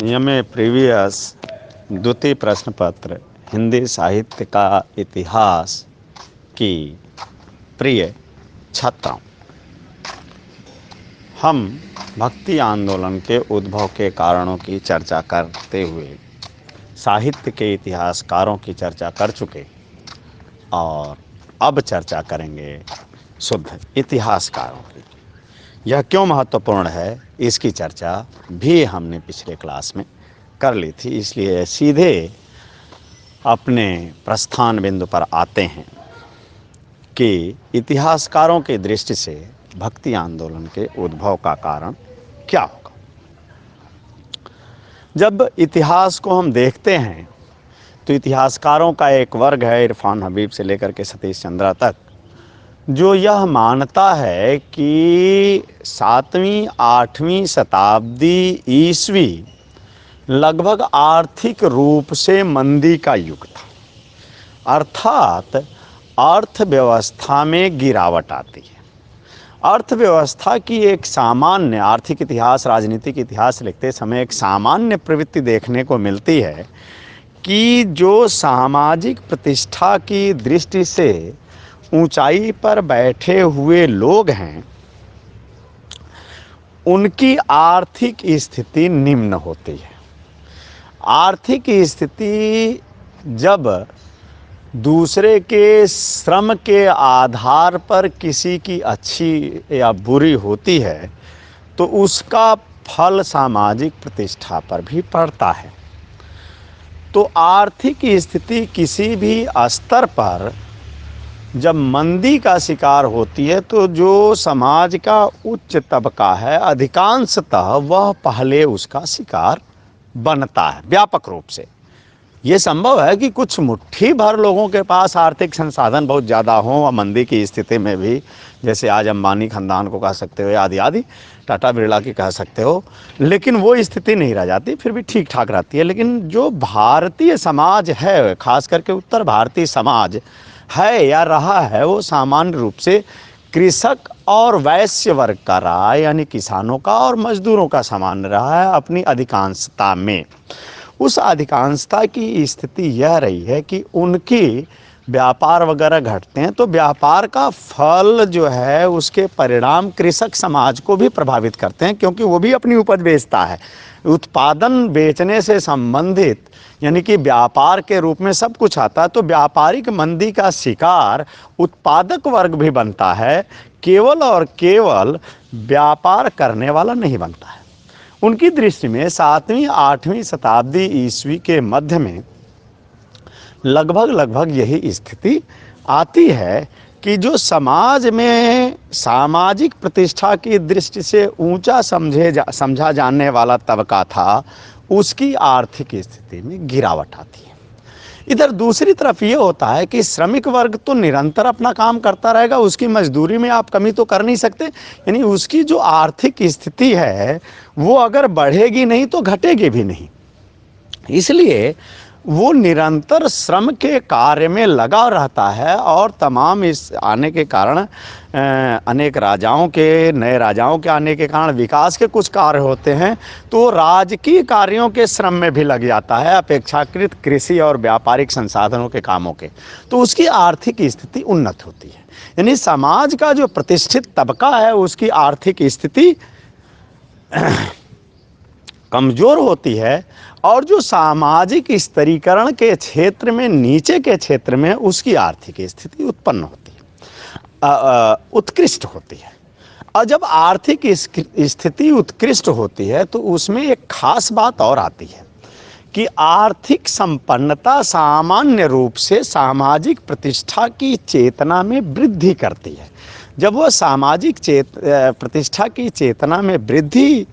यमे previous द्वितीय प्रश्न पत्र हिंदी साहित्य का इतिहास की प्रिय छात्राओं, हम भक्ति आंदोलन के उद्भव के कारणों की चर्चा करते हुए साहित्य के इतिहासकारों की चर्चा कर चुके और अब चर्चा करेंगे शुद्ध इतिहासकारों की। यह क्यों महत्वपूर्ण है, इसकी चर्चा भी हमने पिछले क्लास में कर ली थी, इसलिए सीधे अपने प्रस्थान बिंदु पर आते हैं कि इतिहासकारों की दृष्टि से भक्ति आंदोलन के उद्भव का कारण क्या होगा। जब इतिहास को हम देखते हैं तो इतिहासकारों का एक वर्ग है, इरफान हबीब से लेकर के सतीश चंद्रा तक, जो यह मानता है कि 7वीं 8वीं शताब्दी ईस्वी लगभग आर्थिक रूप से मंदी का युग था, अर्थात अर्थव्यवस्था में गिरावट आती है। अर्थव्यवस्था की एक सामान्य आर्थिक इतिहास, राजनीतिक इतिहास लिखते समय एक सामान्य प्रवृत्ति देखने को मिलती है कि जो सामाजिक प्रतिष्ठा की दृष्टि से ऊंचाई पर बैठे हुए लोग हैं, उनकी आर्थिक स्थिति निम्न होती है। आर्थिक स्थिति जब दूसरे के श्रम के आधार पर किसी की अच्छी या बुरी होती है तो उसका फल सामाजिक प्रतिष्ठा पर भी पड़ता है। तो आर्थिक स्थिति किसी भी स्तर पर जब मंदी का शिकार होती है तो जो समाज का उच्च तबका है, अधिकांशतः वह पहले उसका शिकार बनता है व्यापक रूप से। ये संभव है कि कुछ मुट्ठी भर लोगों के पास आर्थिक संसाधन बहुत ज़्यादा हों और मंदी की स्थिति में भी, जैसे आज अंबानी खानदान को कह सकते हो, आदि आदि टाटा बिरला की कह सकते हो, लेकिन वो स्थिति नहीं रह जाती, फिर भी ठीक ठाक रहती है। लेकिन जो भारतीय समाज है, खास करके उत्तर भारतीय समाज है या रहा है, वो सामान्य रूप से कृषक और वैश्य वर्ग का रहा है, यानी किसानों का और मजदूरों का सामान्य रहा है अपनी अधिकांशता में। उस अधिकांशता की स्थिति यह रही है कि उनकी व्यापार वगैरह घटते हैं तो व्यापार का फल जो है, उसके परिणाम कृषक समाज को भी प्रभावित करते हैं, क्योंकि वो भी अपनी उपज बेचता है। उत्पादन बेचने से संबंधित यानी कि व्यापार के रूप में सब कुछ आता है, तो व्यापारिक मंदी का शिकार उत्पादक वर्ग भी बनता है, केवल और केवल व्यापार करने वाला नहीं बनता है। उनकी दृष्टि में 7वीं 8वीं शताब्दी ईस्वी के मध्य में लगभग यही स्थिति आती है कि जो समाज में सामाजिक प्रतिष्ठा की दृष्टि से ऊंचा समझा जाने वाला तबका था, उसकी आर्थिक स्थिति में गिरावट आती है। इधर दूसरी तरफ ये होता है कि श्रमिक वर्ग तो निरंतर अपना काम करता रहेगा, उसकी मजदूरी में आप कमी तो कर नहीं सकते, यानी उसकी जो आर्थिक स्थिति है वो अगर बढ़ेगी नहीं तो घटेगी भी नहीं। इसलिए वो निरंतर श्रम के कार्य में लगा रहता है और तमाम इस आने के कारण अनेक राजाओं के, नए राजाओं के आने के कारण विकास के कुछ कार्य होते हैं, तो राजकीय कार्यों के श्रम में भी लग जाता है अपेक्षाकृत कृषि और व्यापारिक संसाधनों के कामों के, तो उसकी आर्थिक स्थिति उन्नत होती है। यानी समाज का जो प्रतिष्ठित तबका है उसकी आर्थिक स्थिति कमज़ोर होती है और जो सामाजिक स्तरीकरण के क्षेत्र में, नीचे के क्षेत्र में, उसकी आर्थिक स्थिति उत्पन्न होती है, उत्कृष्ट होती है। और जब आर्थिक स्थिति उत्कृष्ट होती है तो उसमें एक खास बात और आती है कि आर्थिक संपन्नता सामान्य रूप से सामाजिक प्रतिष्ठा की चेतना में वृद्धि करती है। जब वह सामाजिक प्रतिष्ठा की चेतना में वृद्धि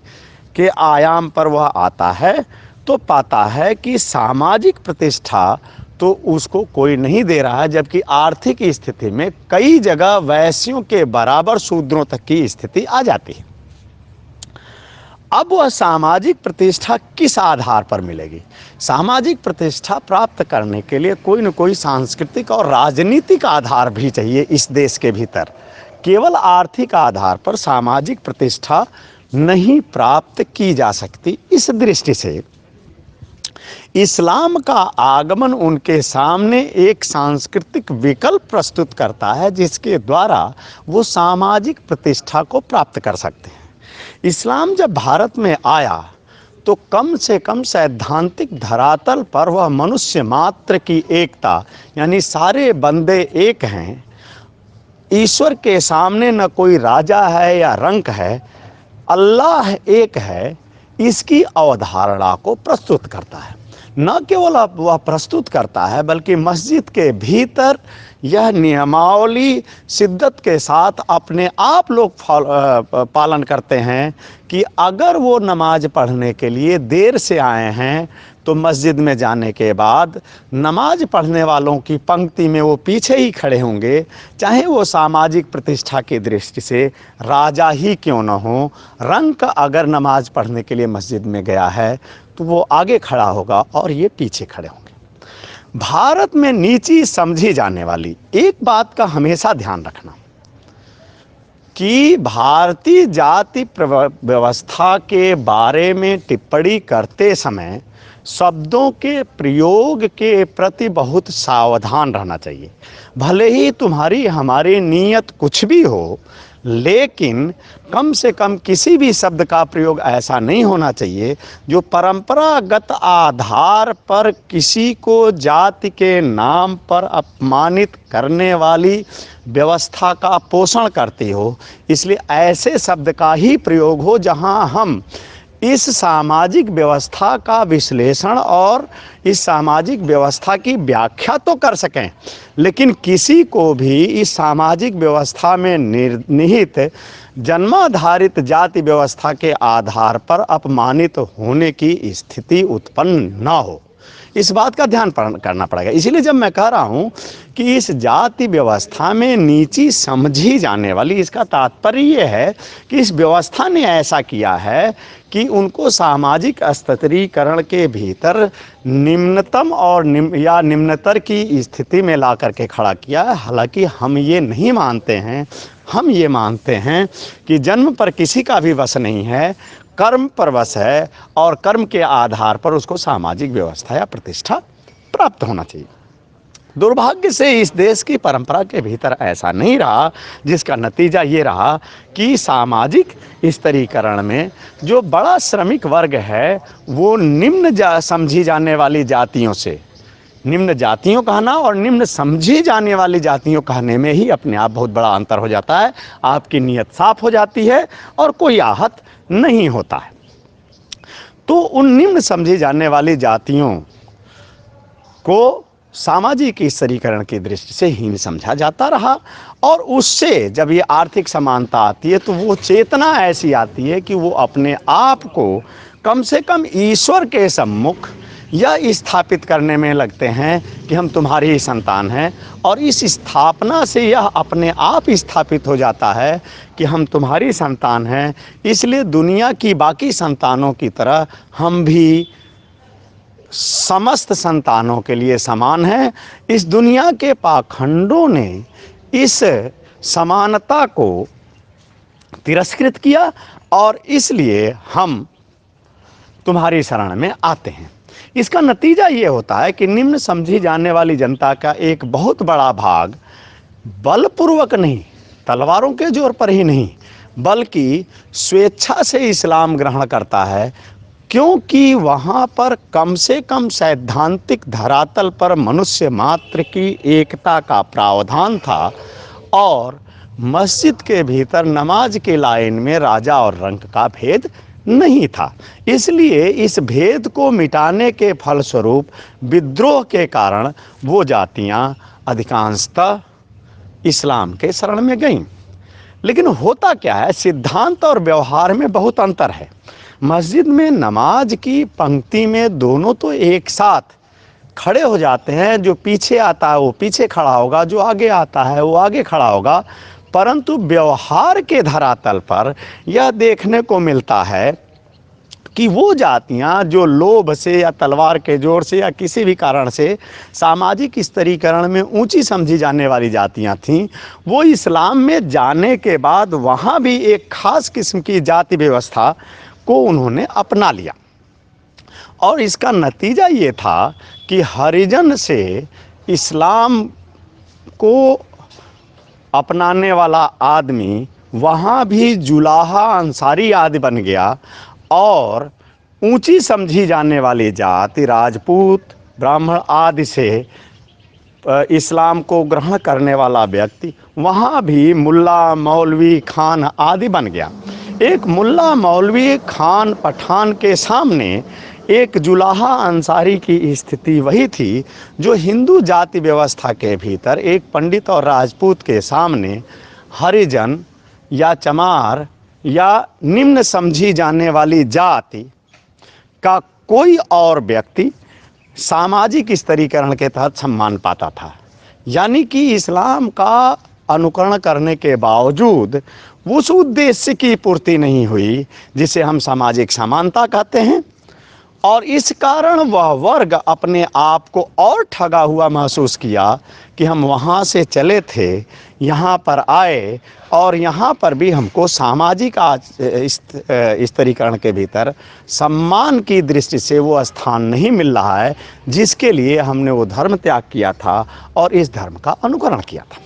के आयाम पर वह आता है तो पाता है कि सामाजिक प्रतिष्ठा तो उसको कोई नहीं दे रहा है, जबकि आर्थिक स्थिति में कई जगह वैश्यों के बराबर शूद्रों तक की स्थिति आ जाती है। अब वह सामाजिक प्रतिष्ठा किस आधार पर मिलेगी? सामाजिक प्रतिष्ठा प्राप्त करने के लिए कोई न कोई सांस्कृतिक और राजनीतिक आधार भी चाहिए इस देश के भीतर। केवल आर्थिक आधार पर सामाजिक प्रतिष्ठा नहीं प्राप्त की जा सकती। इस दृष्टि से इस्लाम का आगमन उनके सामने एक सांस्कृतिक विकल्प प्रस्तुत करता है जिसके द्वारा वो सामाजिक प्रतिष्ठा को प्राप्त कर सकते हैं। इस्लाम जब भारत में आया तो कम से कम सैद्धांतिक धरातल पर वह मनुष्य मात्र की एकता, यानी सारे बंदे एक हैं, ईश्वर के सामने न कोई राजा है या रंक है, अल्लाह एक है, इसकी अवधारणा को प्रस्तुत करता है। न केवल वह प्रस्तुत करता है बल्कि मस्जिद के भीतर यह नियमावली शिद्दत के साथ अपने आप लोग पालन करते हैं कि अगर वो नमाज पढ़ने के लिए देर से आए हैं तो मस्जिद में जाने के बाद नमाज पढ़ने वालों की पंक्ति में वो पीछे ही खड़े होंगे, चाहे वो सामाजिक प्रतिष्ठा की दृष्टि से राजा ही क्यों न हो। रंक अगर नमाज पढ़ने के लिए मस्जिद में गया है तो वो आगे खड़ा होगा और ये पीछे खड़े होंगे। भारत में नीची समझी जाने वाली एक बात का हमेशा ध्यान रखना कि भारतीय जाति व्यवस्था के बारे में टिप्पणी करते समय शब्दों के प्रयोग के प्रति बहुत सावधान रहना चाहिए। भले ही तुम्हारी हमारी नीयत कुछ भी हो, लेकिन कम से कम किसी भी शब्द का प्रयोग ऐसा नहीं होना चाहिए जो परंपरागत आधार पर किसी को जाति के नाम पर अपमानित करने वाली व्यवस्था का पोषण करती हो। इसलिए ऐसे शब्द का ही प्रयोग हो जहां हम इस सामाजिक व्यवस्था का विश्लेषण और इस सामाजिक व्यवस्था की व्याख्या तो कर सकें, लेकिन किसी को भी इस सामाजिक व्यवस्था में निहित जन्माधारित जाति व्यवस्था के आधार पर अपमानित होने की स्थिति उत्पन्न न हो, इस बात का ध्यान करना पड़ेगा। इसीलिए जब मैं कह रहा हूँ कि इस जाति व्यवस्था में नीची समझी जाने वाली, इसका तात्पर्य ये है कि इस व्यवस्था ने ऐसा किया है कि उनको सामाजिक स्तरीकरण के भीतर निम्नतम और निम्नतर की स्थिति में ला करके खड़ा किया है। हालांकि हम ये नहीं मानते हैं, हम ये मानते हैं कि जन्म पर किसी का भी वश नहीं है, कर्म पर वश है और कर्म के आधार पर उसको सामाजिक व्यवस्था या प्रतिष्ठा प्राप्त होना चाहिए। दुर्भाग्य से इस देश की परंपरा के भीतर ऐसा नहीं रहा, जिसका नतीजा ये रहा कि सामाजिक स्तरीकरण में जो बड़ा श्रमिक वर्ग है वो निम्न समझी जाने वाली जातियों से, निम्न जातियों कहना और निम्न समझी जाने वाली जातियों कहने में ही अपने आप बहुत बड़ा अंतर हो जाता है। आपकी नीयत साफ हो जाती है और कोई आहत नहीं होता है। तो उन निम्न समझी जाने वाली जातियों को सामाजिक स्तरीकरण की दृष्टि से हीन समझा जाता रहा और उससे जब ये आर्थिक समानता आती है तो वो चेतना ऐसी आती है कि वो अपने आप को कम से कम ईश्वर के सम्मुख यह स्थापित करने में लगते हैं कि हम तुम्हारी ही संतान हैं, और इस स्थापना से यह अपने आप स्थापित हो जाता है कि हम तुम्हारी संतान हैं, इसलिए दुनिया की बाकी संतानों की तरह हम भी समस्त संतानों के लिए समान हैं। इस दुनिया के पाखंडों ने इस समानता को तिरस्कृत किया और इसलिए हम तुम्हारी शरण में आते हैं। इसका नतीजा ये होता है कि निम्न समझी जाने वाली जनता का एक बहुत बड़ा भाग बलपूर्वक नहीं, तलवारों के जोर पर ही नहीं, बल्कि स्वेच्छा से इस्लाम ग्रहण करता है, क्योंकि वहाँ पर कम से कम सैद्धांतिक धरातल पर मनुष्य मात्र की एकता का प्रावधान था और मस्जिद के भीतर नमाज की लाइन में राजा और रंक का भेद नहीं था। इसलिए इस भेद को मिटाने के फलस्वरूप विद्रोह के कारण वो जातियां अधिकांशतः इस्लाम के शरण में गईं। लेकिन होता क्या है, सिद्धांत और व्यवहार में बहुत अंतर है। मस्जिद में नमाज की पंक्ति में दोनों तो एक साथ खड़े हो जाते हैं, जो पीछे आता है वो पीछे खड़ा होगा, जो आगे आता है वो आगे खड़ा होगा, परंतु व्यवहार के धरातल पर यह देखने को मिलता है कि वो जातियां जो लोभ से या तलवार के जोर से या किसी भी कारण से सामाजिक स्तरीकरण में ऊंची समझी जाने वाली जातियां थीं, वो इस्लाम में जाने के बाद वहाँ भी एक ख़ास किस्म की जाति व्यवस्था को उन्होंने अपना लिया। और इसका नतीजा ये था कि हरिजन से इस्लाम को अपनाने वाला आदमी वहाँ भी जुलाहा अंसारी आदि बन गया, और ऊंची समझी जाने वाली जाति राजपूत ब्राह्मण आदि से इस्लाम को ग्रहण करने वाला व्यक्ति वहाँ भी मुल्ला मौलवी खान आदि बन गया। एक मुल्ला मौलवी खान पठान के सामने एक जुलाहा अंसारी की स्थिति वही थी जो हिंदू जाति व्यवस्था के भीतर एक पंडित और राजपूत के सामने हरिजन या चमार या निम्न समझी जाने वाली जाति का कोई और व्यक्ति सामाजिक स्तरीकरण के तहत सम्मान पाता था। यानी कि इस्लाम का अनुकरण करने के बावजूद उस उद्देश्य की पूर्ति नहीं हुई जिसे हम सामाजिक समानता कहते हैं, और इस कारण वह वर्ग अपने आप को और ठगा हुआ महसूस किया कि हम वहाँ से चले थे, यहाँ पर आए और यहाँ पर भी हमको सामाजिक स्तरीकरण के भीतर सम्मान की दृष्टि से वो स्थान नहीं मिल रहा है जिसके लिए हमने वो धर्म त्याग किया था और इस धर्म का अनुकरण किया था।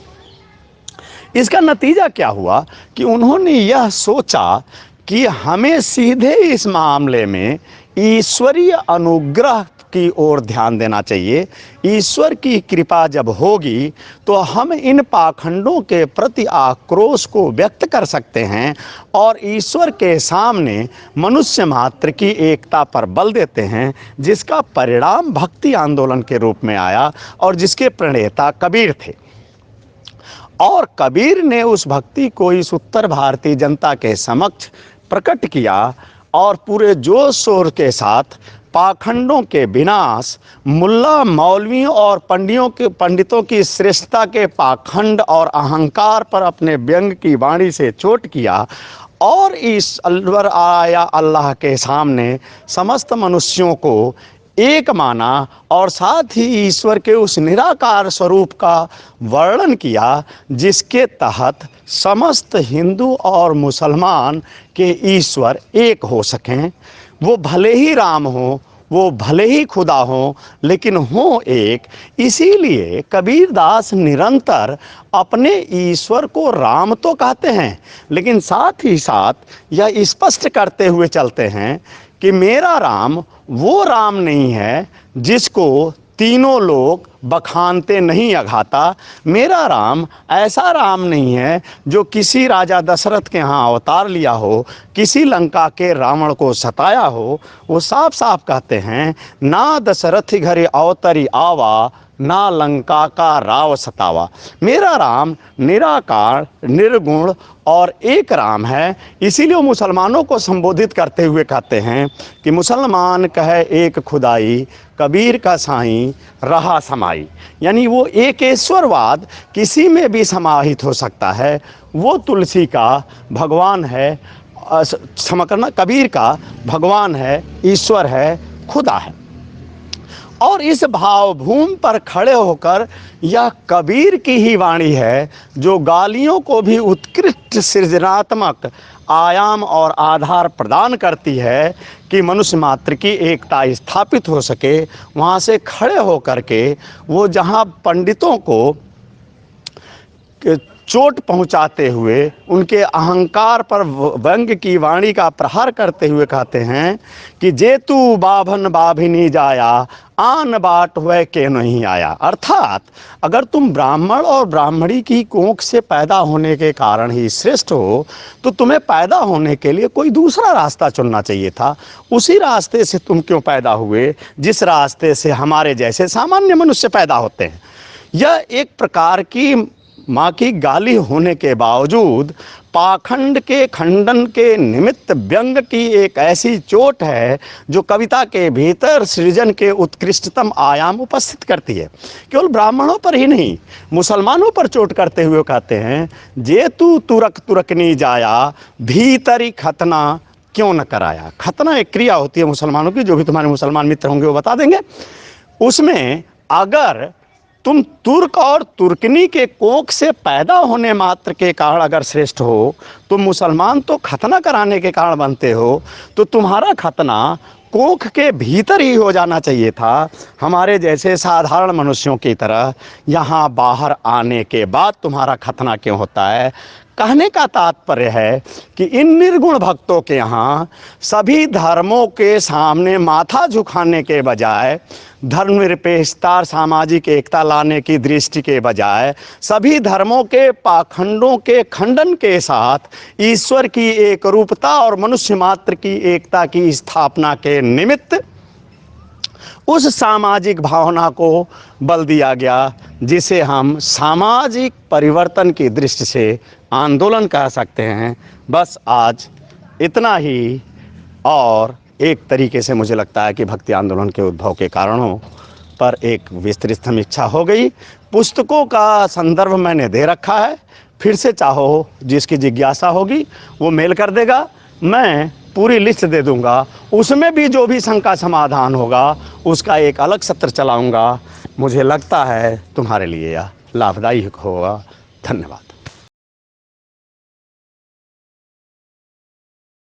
इसका नतीजा क्या हुआ कि उन्होंने यह सोचा कि हमें सीधे इस मामले में ईश्वरीय अनुग्रह की ओर ध्यान देना चाहिए। ईश्वर की कृपा जब होगी तो हम इन पाखंडों के प्रति आक्रोश को व्यक्त कर सकते हैं और ईश्वर के सामने मनुष्य मात्र की एकता पर बल देते हैं, जिसका परिणाम भक्ति आंदोलन के रूप में आया और जिसके प्रणेता कबीर थे। और कबीर ने उस भक्ति को इस उत्तर भारतीय जनता के समक्ष प्रकट किया और पूरे जोश शोर के साथ पाखंडों के विनाश, मुल्ला मौलवियों और पंडितों की श्रेष्ठता के पाखंड और अहंकार पर अपने व्यंग की वाणी से चोट किया और इस अलवर आया अल्लाह के सामने समस्त मनुष्यों को एक माना और साथ ही ईश्वर के उस निराकार स्वरूप का वर्णन किया जिसके तहत समस्त हिंदू और मुसलमान के ईश्वर एक हो सकें। वो भले ही राम हो, वो भले ही खुदा हो, लेकिन हो एक। इसीलिए कबीरदास निरंतर अपने ईश्वर को राम तो कहते हैं, लेकिन साथ ही साथ यह स्पष्ट करते हुए चलते हैं कि मेरा राम वो राम नहीं है जिसको तीनों लोग बखानते नहीं अघाता। मेरा राम ऐसा राम नहीं है जो किसी राजा दशरथ के यहाँ अवतार लिया हो, किसी लंका के रावण को सताया हो। वो साफ साफ कहते हैं, ना दशरथ घरे अवतरी आवा, ना लंका का राव सतावा। मेरा राम निराकार, निर्गुण और एक राम है। इसीलिए वो मुसलमानों को संबोधित करते हुए कहते हैं कि मुसलमान कहे एक खुदाई, कबीर का साईं रहा समाई। यानी वो एकेश्वरवाद किसी में भी समाहित हो सकता है। वो तुलसी का भगवान है, क्षमा करना, कबीर का भगवान है, ईश्वर है, खुदा है। और इस भावभूमि पर खड़े होकर यह कबीर की ही वाणी है जो गालियों को भी उत्कृष्ट सृजनात्मक आयाम और आधार प्रदान करती है कि मनुष्य मात्र की एकता स्थापित हो सके। वहाँ से खड़े होकर के वो जहाँ पंडितों को चोट पहुंचाते हुए उनके अहंकार पर व्यंग की वाणी का प्रहार करते हुए कहते हैं कि जेतु बाभन बाभिनी जाया, आन बाट हुए के नहीं आया। अर्थात अगर तुम ब्राह्मण और ब्राह्मणी की कोख से पैदा होने के कारण ही श्रेष्ठ हो तो तुम्हें पैदा होने के लिए कोई दूसरा रास्ता चुनना चाहिए था। उसी रास्ते से तुम क्यों पैदा हुए जिस रास्ते से हमारे जैसे सामान्य मनुष्य पैदा होते हैं। यह एक प्रकार की माँ की गाली होने के बावजूद पाखंड के खंडन के निमित्त व्यंग की एक ऐसी चोट है जो कविता के भीतर सृजन के उत्कृष्टतम आयाम उपस्थित करती है। केवल ब्राह्मणों पर ही नहीं, मुसलमानों पर चोट करते हुए कहते हैं, जे तू तुरक तुरकनी जाया, भीतरी खतना क्यों न कराया। खतना एक क्रिया होती है मुसलमानों की, जो भी तुम्हारे मुसलमान मित्र होंगे वो बता देंगे। उसमें अगर तुम तुर्क और तुर्कनी के कोख से पैदा होने मात्र के कारण अगर श्रेष्ठ हो, तुम मुसलमान तो खतना कराने के कारण बनते हो, तो तुम्हारा खतना कोख के भीतर ही हो जाना चाहिए था, हमारे जैसे साधारण मनुष्यों की तरह। यहाँ बाहर आने के बाद तुम्हारा खतना क्यों होता है? कहने का तात्पर्य है कि इन निर्गुण भक्तों के यहाँ सभी धर्मों के सामने माथा झुकाने के बजाय, धर्मनिरपेक्षता और सामाजिक एकता लाने की दृष्टि के बजाय, सभी धर्मों के पाखंडों के खंडन के साथ ईश्वर की एक रूपता और मनुष्य मात्र की एकता की स्थापना के निमित्त उस सामाजिक भावना को बल दिया गया, जिसे हम सामाजिक परिवर्तन की दृष्टि से आंदोलन कह सकते हैं। बस आज इतना ही। और एक तरीके से मुझे लगता है कि भक्ति आंदोलन के उद्भव के कारणों पर एक विस्तृत समीक्षा हो गई। पुस्तकों का संदर्भ मैंने दे रखा है, फिर से चाहो जिसकी जिज्ञासा होगी वो मेल कर देगा, मैं पूरी लिस्ट दे दूंगा। उसमें भी जो भी शंका समाधान होगा उसका एक अलग सत्र चलाऊंगा। मुझे लगता है तुम्हारे लिए यह लाभदायी होगा। धन्यवाद।